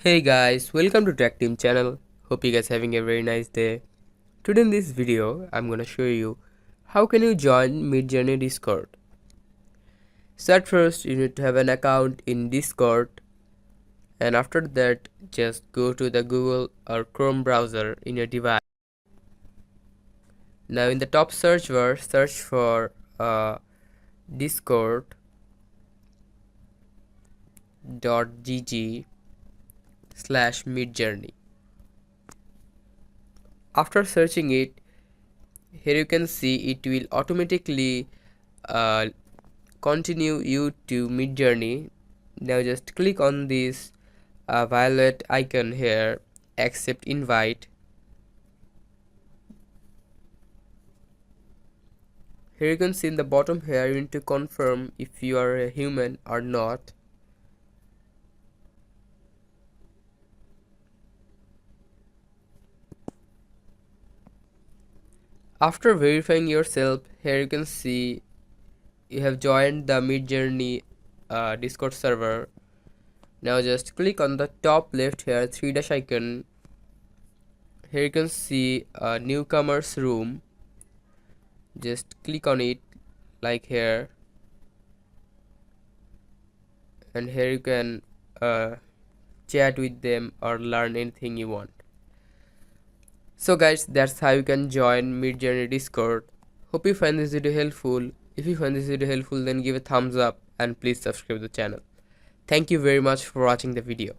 Hey guys, welcome to Tech Team channel. Hope you guys having a very nice day. Today in this video, I'm gonna show you how can you join Midjourney Discord. So at first, you need to have an account in Discord, and after that, just go to the Google or Chrome browser in your device. Now in the top search bar, search for discord.gg/Midjourney. After searching it, here you can see it will automatically uh, continue you to Midjourney. Now just click on this violet icon here, accept invite. Here you can see in the bottom here you need to confirm if you are a human or not. After verifying yourself, here you can see you have joined the Midjourney Discord server. Now just click on the top left here, three dash icon. Here you can see a newcomers room. Just click on it like here, and here you can chat with them or learn anything you want. So guys, that's how you can join Midjourney Discord. Hope you find this video helpful. If you find this video helpful, then give a thumbs up and please subscribe to the channel. Thank you very much for watching the video.